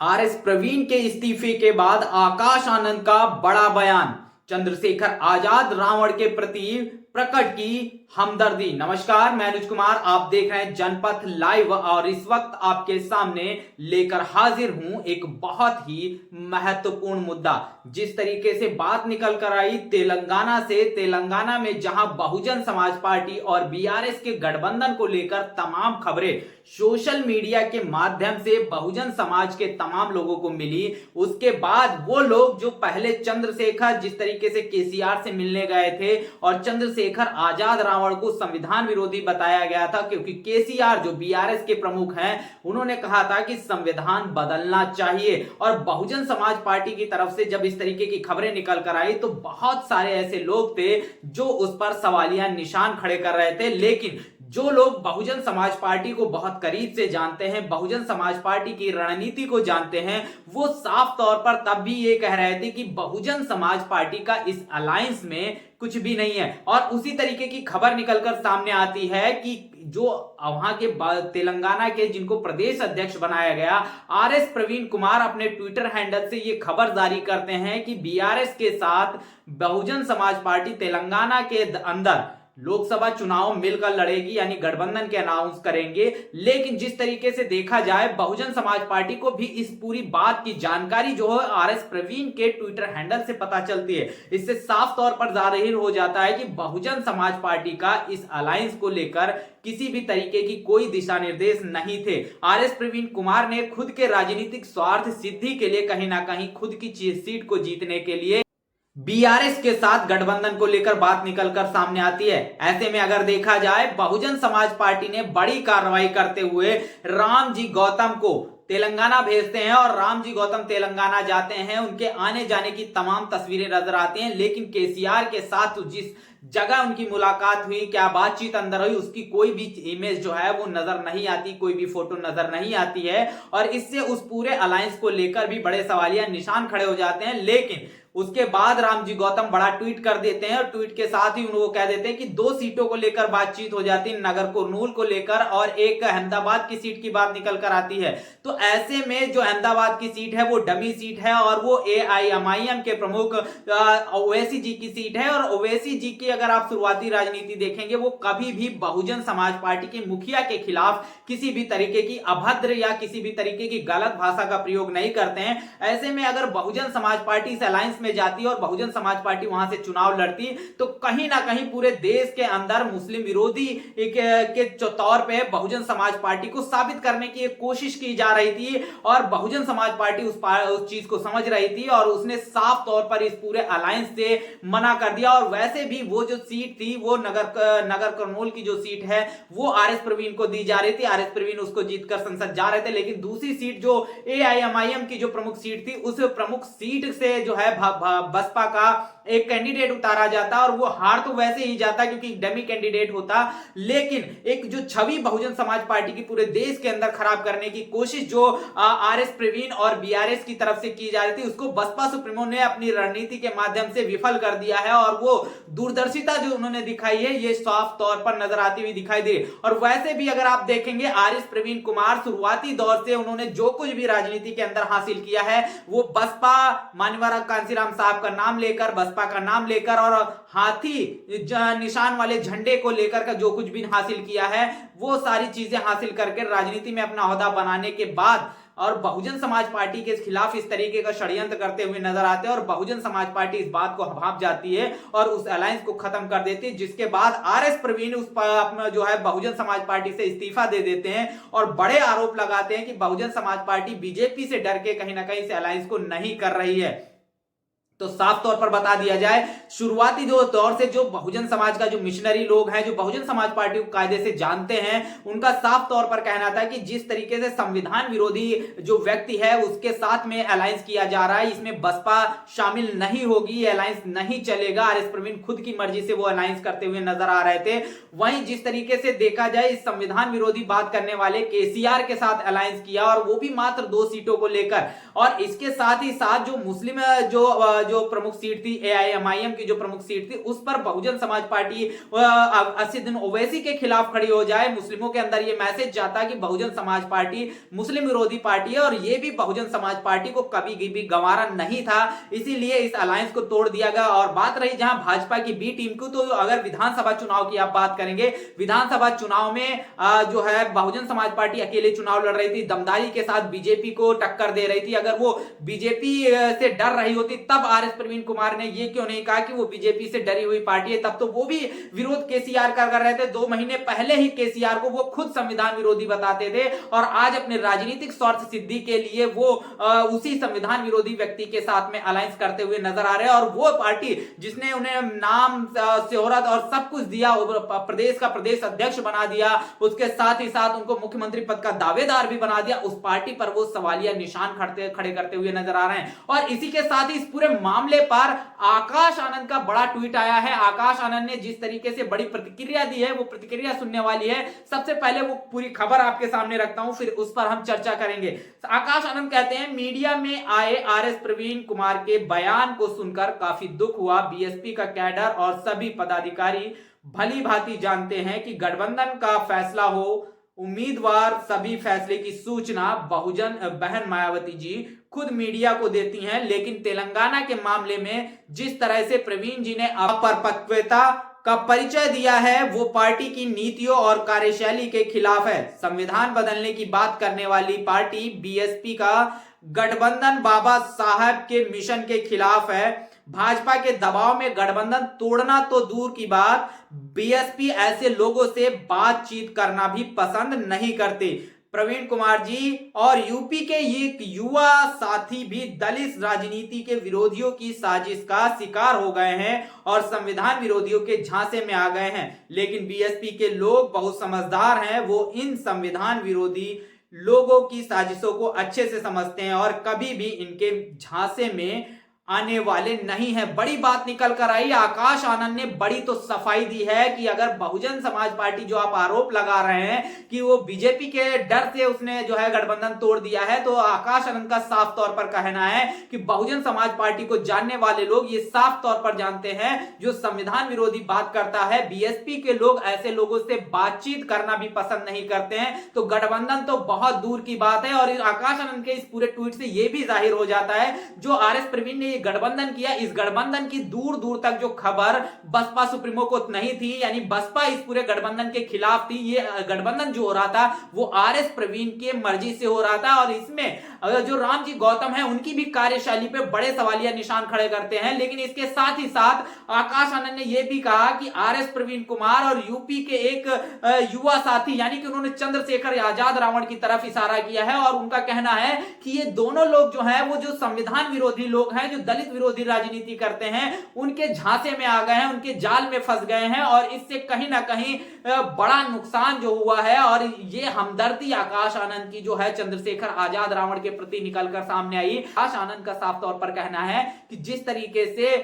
RS Praveen के इस्तीफे के बाद आकाश आनंद का बड़ा बयान। चंद्रशेखर आजाद रावण के प्रति प्रकट की हमदर्दी। नमस्कार, मैं अनुज कुमार, आप देख रहे हैं जनपथ लाइव और इस वक्त आपके सामने लेकर हाजिर हूं एक बहुत ही महत्वपूर्ण मुद्दा। जिस तरीके से बात निकल कर आई तेलंगाना से, तेलंगाना में जहां बहुजन समाज पार्टी और बीआरएस के गठबंधन को लेकर तमाम खबरें सोशल मीडिया के माध्यम से बहुजन समाज के तमाम लोगों को मिली, उसके बाद वो लोग जो पहले चंद्रशेखर जिस तरीके से केसीआर से मिलने गए थे और चंद्रशेखर आजाद रावण को संविधान विरोधी बताया गया था, क्योंकि केसीआर जो बीआरएस के प्रमुख हैं उन्होंने कहा था कि संविधान बदलना चाहिए। और बहुजन समाज पार्टी की तरफ से जब इस तरीके की खबरें निकल कर आई तो बहुत सारे ऐसे लोग थे जो उस पर सवालिया निशान खड़े कर रहे थे। लेकिन जो लोग बहुजन समाज पार्टी को बहुत करीब से जानते हैं, बहुजन समाज पार्टी की रणनीति को जानते हैं, वो साफ तौर पर तब भी ये कह रहे थे कि बहुजन समाज पार्टी का इस अलायंस में कुछ भी नहीं है। और उसी तरीके की खबर निकलकर सामने आती है कि जो वहां के तेलंगाना के जिनको प्रदेश अध्यक्ष बनाया गया आरएस प्रवीण कुमार अपने ट्विटर हैंडल से ये खबर जारी करते हैं कि बीआरएस के साथ बहुजन समाज पार्टी तेलंगाना के अंदर लोकसभा चुनाव मिलकर लड़ेगी, यानी गठबंधन के अनाउंस करेंगे। लेकिन जिस तरीके से देखा जाए बहुजन समाज पार्टी को भी इस पूरी बात की जानकारी जो है आरएस प्रवीण के ट्विटर हैंडल से पता चलती है। इससे साफ तौर पर जाहिर हो जाता है कि बहुजन समाज पार्टी का इस अलायंस को लेकर किसी भी तरीके की कोई दिशा निर्देश नहीं थे। आरएस प्रवीण कुमार ने खुद के राजनीतिक स्वार्थ सिद्धि के लिए कहीं ना कहीं खुद की सीट को जीतने के लिए बीआरएस के साथ गठबंधन को लेकर बात निकलकर सामने आती है। ऐसे में अगर देखा जाए बहुजन समाज पार्टी ने बड़ी कार्रवाई करते हुए रामजी गौतम को तेलंगाना भेजते हैं और रामजी गौतम तेलंगाना जाते हैं। उनके आने जाने की तमाम तस्वीरें नजर आती हैं, लेकिन केसीआर के साथ जिस जगह उनकी मुलाकात हुई, क्या बातचीत अंदर हुई, उसकी कोई भी इमेज जो है वो नजर नहीं आती, कोई भी फोटो नजर नहीं आती है। और इससे उस पूरे अलायंस को लेकर भी बड़े सवालिया निशान खड़े हो जाते हैं। लेकिन उसके बाद रामजी गौतम बड़ा ट्वीट कर देते हैं और ट्वीट के साथ ही उनको कह देते हैं कि 2 सीटों को लेकर बातचीत हो जाती है, नगर कुरनूल को लेकर और एक अहमदाबाद की सीट की बात निकल कर आती है। तो ऐसे में जो अहमदाबाद की सीट है वो डमी सीट है और वो एआईएमआईएम के प्रमुख ओवैसी जी की सीट है। और ओवैसी जी की अगर आप शुरुआती राजनीति देखेंगे वो कभी भी बहुजन समाज पार्टी के मुखिया के खिलाफ किसी भी तरीके की अभद्र या किसी भी तरीके की गलत भाषा का प्रयोग नहीं करते हैं। ऐसे में अगर बहुजन समाज पार्टी इस अलायंस में जाती और बहुजन समाज पार्टी वहां से चुनाव लड़ती तो कहीं ना कहीं पूरे देश के अंदर मुस्लिम विरोधी के तौर पे बहुजन समाज पार्टी को साबित करने की एक कोशिश की जा रही थी। और बहुजन समाज पार्टी उस चीज को समझ रही थी और उसने साफ तौर पर इस पूरे अलायंस से मना कर दिया। और वैसे भी वो जो सीट थी वो नगर कर्नूल की जो सीट है वो आरएस प्रवीण को दी जा रही थी। आरएस प्रवीण उसको जीतकर संसद जा रहे थे, लेकिन दूसरी सीट जो एआईएमआईएम की जो प्रमुख सीट थी उस प्रमुख सीट से जो है बसपा का एक कैंडिडेट उतारा जाता और वो हार तो वैसे ही जाता क्योंकि डमी कैंडिडेट होता। लेकिन एक जो छवि बहुजन समाज पार्टी की पूरे देश के अंदर खराब करने की कोशिश जो आरएस प्रवीण और बीआरएस की तरफ से की जा रही थी उसको बसपा सुप्रीमो ने अपनी रणनीति के माध्यम से विफल कर दिया है। और वो दूरदर्शिता जो उन्होंने दिखाई है ये साफ तौर पर नजर आती हुई दिखाई दे। और वैसे भी अगर आप देखेंगे आरएस प्रवीण कुमार शुरुआती दौर से उन्होंने जो कुछ भी राजनीति के अंदर हासिल किया है वो बसपा माननीय कांसीराम साहब का नाम लेकर, बसपा का नाम लेकर और हाथी निशान वाले झंडे को लेकर का जो कुछ भी हासिल किया है वो सारी चीजें हासिल करके राजनीति में अपना ओहदा बनाने के बाद और बहुजन समाज पार्टी के खिलाफ इस तरीके का षड्यंत्र करते हुए नजर आते हैं। और बहुजन समाज पार्टी इस बात को भांप जाती है और उस अलायंस को खत्म कर देती है, जिसके बाद आरएस प्रवीण उस पर अपना जो है बहुजन समाज पार्टी से इस्तीफा दे देते हैं और बड़े आरोप लगाते हैं कि बहुजन समाज पार्टी बीजेपी से डर के कहीं ना कहीं से अलायंस को नहीं कर रही है। तो साफ तौर पर बता दिया जाए शुरुआती जो दौर से जो बहुजन समाज का जो मिशनरी लोग हैं जो बहुजन समाज पार्टी को कायदे से जानते हैं उनका साफ तौर पर कहना था कि जिस तरीके से संविधान विरोधी जो व्यक्ति है उसके साथ में अलायंस किया जा रहा है इसमें बसपा शामिल नहीं होगी, अलायंस नहीं चलेगा। आरएस प्रवीण खुद की मर्जी से वो अलायंस करते हुए नजर आ रहे थे। वहीं जिस तरीके से देखा जाए इस संविधान विरोधी बात करने वाले केसीआर के साथ अलायंस किया और वो भी मात्र 2 सीटों को लेकर। और इसके साथ ही साथ जो मुस्लिम जो जो प्रमुख सीट थी एआईएमआईएम की जो प्रमुख सीट थी उस पर बहुजन समाज पार्टी असदुद्दीन ओवैसी के खिलाफ खड़ी हो जाए। मुस्लिमों के अंदर यह मैसेज जाता कि बहुजन समाज पार्टी मुस्लिम विरोधी पार्टी है और यह भी बहुजन समाज पार्टी को कभी भी गंवारा नहीं था, इसीलिए इस अलायंस को तोड़ दिया गया। और बात रही जहां भाजपा की बी टीम को, तो अगर विधानसभा चुनाव की आप बात करेंगे, विधानसभा चुनाव में जो है बहुजन समाज पार्टी अकेले चुनाव लड़ रही थी, दमदारी के साथ बीजेपी को टक्कर दे रही थी। अगर वो बीजेपी से डर रही होती तब आरएस प्रवीण कुमार ने ये क्यों नहीं कहा कि वो बीजेपी से डरी हुई पार्टी है, तब तो वो भी विरोध केसीआर कर रहे थे। 2 महीने पहले ही केसीआर को वो खुद संविधान विरोधी बताते थे और आज अपने राजनीतिक स्वार्थ सिद्धि के लिए वो उसी संविधान विरोधी व्यक्ति के साथ में अलायंस करते हुए नजर आ रहे हैं। और वो पार्टी जिसने उन्हें नाम, शोहरत और सब कुछ दिया, प्रदेश का प्रदेश अध्यक्ष बना दिया, उसके साथ ही साथ उनको मुख्यमंत्री पद का दावेदार भी बना दिया, उस पार्टी पर वो सवालिया निशान खड़े करते हुए नजर आ रहे हैं। और इसी के साथ ही इस पूरे मामले पर आकाश आनंद का बड़ा ट्वीट आया है। आकाश आनंद ने जिस तरीके से बड़ी प्रतिक्रिया दी है वो प्रतिक्रिया सुनने वाली है। सबसे पहले वो पूरी खबर आपके सामने रखता हूं, फिर उस पर हम चर्चा करेंगे। आकाश आनंद कहते हैं, मीडिया में आए आरएस प्रवीण कुमार के बयान को सुनकर काफी दुख हुआ। बीएसपी का कैडर और सभी पदाधिकारी भली भांति जानते हैं कि गठबंधन का फैसला हो, उम्मीदवार सभी फैसले की सूचना बहुजन बहन मायावती जी खुद मीडिया को देती हैं, लेकिन तेलंगाना के मामले में जिस तरह से प्रवीण जी ने अपरिपक्वता का परिचय दिया है वो पार्टी की नीतियों और कार्यशैली के खिलाफ है। संविधान बदलने की बात करने वाली पार्टी बीएसपी का गठबंधन बाबा साहब के मिशन के खिलाफ है। भाजपा के दबाव में गठबंधन तोड़ना तो दूर की बात, बीएसपी ऐसे लोगों से बातचीत करना भी पसंद नहीं करते। प्रवीण कुमार जी और यूपी के एक युवा साथी भी दलित राजनीति के विरोधियों की साजिश का शिकार हो गए हैं और संविधान विरोधियों के झांसे में आ गए हैं। लेकिन बीएसपी के लोग बहुत समझदार हैं, वो इन संविधान विरोधी लोगों की साजिशों को अच्छे से समझते हैं और कभी भी इनके झांसे में आने वाले नहीं है। बड़ी बात निकल कर आई। आकाश आनंद ने बड़ी तो सफाई दी है कि अगर बहुजन समाज पार्टी जो आप आरोप लगा रहे हैं कि वो बीजेपी के डर से उसने जो है गठबंधन तोड़ दिया है, तो आकाश आनंद का साफ तौर पर कहना है कि बहुजन समाज पार्टी को जानने वाले लोग ये साफ तौर पर जानते हैं, जो संविधान विरोधी बात करता है, बीएसपी के लोग ऐसे लोगों से बातचीत करना भी पसंद नहीं करते हैं, तो गठबंधन तो बहुत दूर की बात है। और आकाश आनंद के इस पूरे ट्वीट से यह भी जाहिर हो जाता है जो आरएस प्रवीण ने गठबंधन किया, इस गठबंधन की दूर दूर तक जो खबर बसपा सुप्रीमो को नहीं थी, यानी बसपा इस पूरे गठबंधन के खिलाफ थी। ये गठबंधन जो हो रहा था वो आरएस प्रवीण के मर्जी से हो रहा था और इसमें जो रामजी गौतम है उनकी भी कार्यशैली पे बड़े सवालिया निशान खड़े करते हैं। लेकिन इसके साथ ही साथ आकाश आनंद ने यह भी कहा कि आरएस प्रवीण कुमार और यूपी के एक युवा साथी, यानी कि उन्होंने चंद्रशेखर आजाद रावण की तरफ इशारा किया है और उनका कहना है कि ये दोनों लोग जो है वो जो संविधान विरोधी लोग हैं, जो दलित विरोधी राजनीति करते हैं, उनके झांसे में आ गए हैं, उनके जाल में फंस गए हैं और इससे कहीं ना कहीं बड़ा नुकसान जो हुआ है। और ये हमदर्दी आकाश आनंद की जो है चंद्रशेखर आजाद रावण के प्रति निकलकर सामने आई। आकाश आनंद का साफ तौर पर कहना है कि जिस तरीके से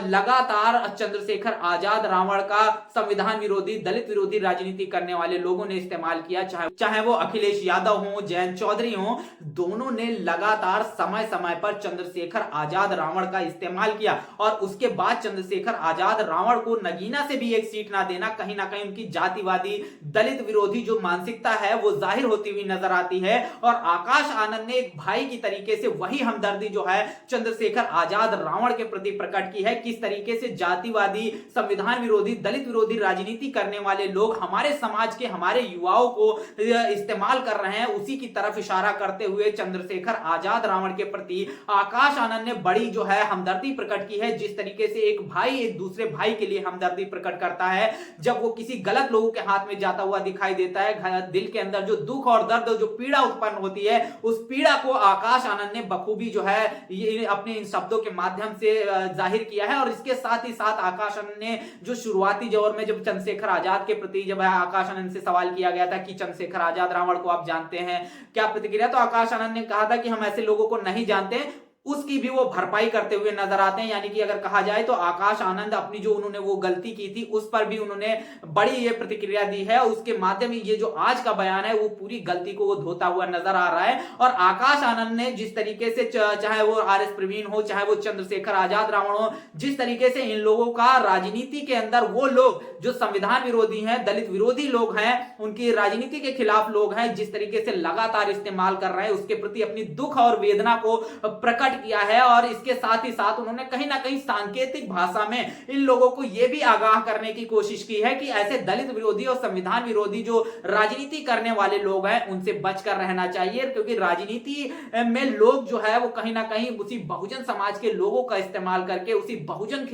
लगातार चंद्रशेखर आजाद रावण का संविधान विरोधी, दलित विरोधी राजनीति करने वाले लोगों ने इस्तेमाल किया, चाहे वो अखिलेश यादव हो, जयंत चौधरी हो, दोनों ने लगातार समय समय पर चंद्रशेखर आजाद रावण का इस्तेमाल किया। और उसके बाद चंद्रशेखर आजाद रावण को नगीना से भी एक सीट ना देना कहीं ना कहीं उनकी जातिवादी, दलित विरोधी जो मानसिकता है वो जाहिर होती हुई नजर आती है। और आकाश आनंद ने एक भाई की तरीके से वही हमदर्दी जो है चंद्रशेखर आजाद रावण के प्रति प्रकट की है। किस तरीके से जातिवादी, संविधान विरोधी, दलित विरोधी राजनीति करने वाले लोग हमारे समाज के, हमारे युवाओं को इस्तेमाल कर रहे हैं, उसी की तरफ इशारा करते हुए चंद्रशेखर आजाद रावण के प्रति आकाश आनंद ने बड़ी जो है हमदर्दी प्रकट की है। जिस तरीके से एक भाई एक दूसरे भाई के लिए हमदर्दी प्रकट करता है जब वो किसी गलत लोगों के हाथ में जाता हुआ दिखाई देता है, दिल के अंदर जो दुख और दर्द, जो पीड़ा उत्पन्न होती है, उस पीड़ा को आकाश आनंद ने बखूबी जो है ये अपने इन शब्दों के माध्यम से जाहिर किया है। और इसके साथ ही साथ आकाश आनंद ने जो शुरुआती दौर में जब चंद्रशेखर आजाद के प्रति जब आकाश आनंद से सवाल किया गया था कि चंद्रशेखर आजाद रावण को आप जानते हैं, क्या प्रतिक्रिया, तो आकाश आनंद ने कहा था कि हम ऐसे लोगों को नहीं जानते, उसकी भी वो भरपाई करते हुए नजर आते हैं। यानी कि अगर कहा जाए तो आकाश आनंद अपनी जो उन्होंने वो गलती की थी उस पर भी उन्होंने बड़ी ये प्रतिक्रिया दी है। उसके माध्यम ये जो आज का बयान है वो पूरी गलती को वो धोता हुआ नजर आ रहा है। और आकाश आनंद ने जिस तरीके से चाहे वो आर एस प्रवीण हो, चाहे वो चंद्रशेखर आजाद रावण हो, जिस तरीके से इन लोगों का राजनीति के अंदर वो लोग जो संविधान विरोधी हैं, दलित विरोधी लोग हैं, उनकी राजनीति के खिलाफ लोग हैं, जिस तरीके से लगातार इस्तेमाल कर रहे हैं, उसके प्रति अपनी दुख और वेदना को प्रकट किया है। और इसके साथ ही साथ उन्होंने कहीं ना कहीं सांकेतिक भाषा में इन लोगों को यह भी आगाह करने की कोशिश की है कि ऐसे दलित विरोधी और संविधान विरोधी जो राजनीति करने वाले लोग हैं उनसे बचकर रहना चाहिए, क्योंकि राजनीति में लोग जो है वो कहीं ना कहीं उसी बहुजन समाज के लोगों का इस्तेमाल करके उसी बहुजन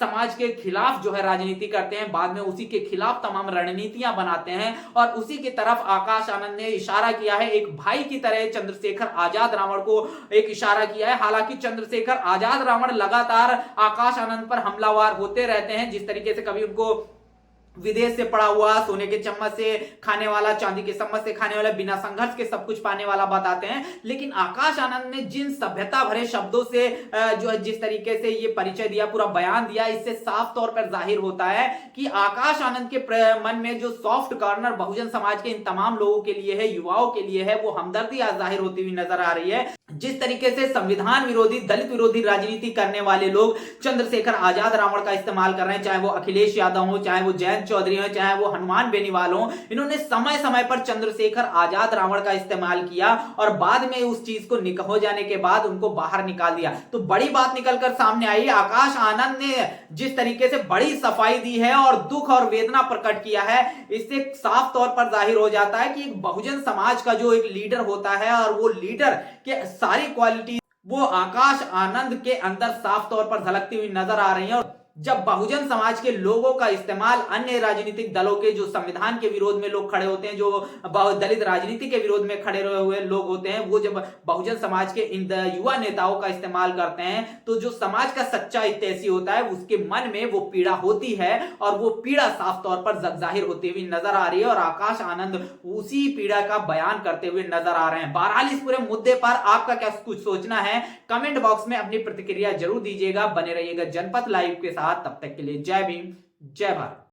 समाज के खिलाफ जो है राजनीति करते हैं, बाद में उसी के खिलाफ तमाम रणनीतियां बनाते हैं। और उसी की तरफ आकाश आनंद ने इशारा किया है, एक भाई की तरह चंद्रशेखर आजाद रावण को एक इशारा किया है। हालांकि चंद्रशेखर आजाद रावण लगातार आकाश आनंद पर हमलावर होते रहते हैं, जिस तरीके से कभी उनको विदेश से पड़ा हुआ, सोने के चम्मच से खाने वाला, चांदी के चम्मच से खाने वाला, बिना संघर्ष के सब कुछ पाने वाला बताते हैं। लेकिन आकाश आनंद ने जिन सभ्यता भरे शब्दों से जो है जिस तरीके से ये परिचय दिया, पूरा बयान दिया, इससे साफ तौर पर जाहिर होता है कि आकाश आनंद के मन में जो सॉफ्ट कॉर्नर बहुजन समाज के इन तमाम लोगों के लिए है, युवाओं के लिए है, वो हमदर्दी आज जाहिर होती हुई नजर आ रही है। जिस तरीके से संविधान विरोधी, दलित विरोधी राजनीति करने वाले लोग चंद्रशेखर आजाद रावण का इस्तेमाल कर रहे हैं, चाहे वो अखिलेश यादव हो, चाहे वो जयंत चौधरी हो, चाहे वो हनुमान बेनीवाल हो, इन्होंने समय समय पर चंद्रशेखर आजाद रावण का इस्तेमाल किया और बाद में उस चीज को हो जाने के बाद उनको बाहर निकाल दिया। तो बड़ी बात निकलकर सामने आई, आकाश आनंद ने जिस तरीके से बड़ी सफाई दी है और दुख और वेदना प्रकट किया है, इससे साफ तौर पर जाहिर हो जाता है कि एक बहुजन समाज का जो एक लीडर होता है और वो लीडर के सारी क्वालिटी वो आकाश आनंद के अंदर साफ तौर पर झलकती हुई नजर आ रही है। और जब बहुजन समाज के लोगों का इस्तेमाल अन्य राजनीतिक दलों के जो संविधान के विरोध में लोग खड़े होते हैं, जो दलित राजनीति के विरोध में खड़े हुए लोग होते हैं, वो जब बहुजन समाज के इन युवा नेताओं का इस्तेमाल करते हैं, तो जो समाज का सच्चा हितैषी होता है उसके मन में वो पीड़ा होती है और वो पीड़ा साफ तौर पर जाहिर होती हुई नजर आ रही है। और आकाश आनंद उसी पीड़ा का बयान करते हुए नजर आ रहे हैं। बहरहाल इस पूरे मुद्दे पर आपका क्या कुछ सोचना है, कमेंट बॉक्स में अपनी प्रतिक्रिया जरूर दीजिएगा। बने रहिएगा जनपद लाइव के साथ, तब तक के लिए जय भीम, जय भारत।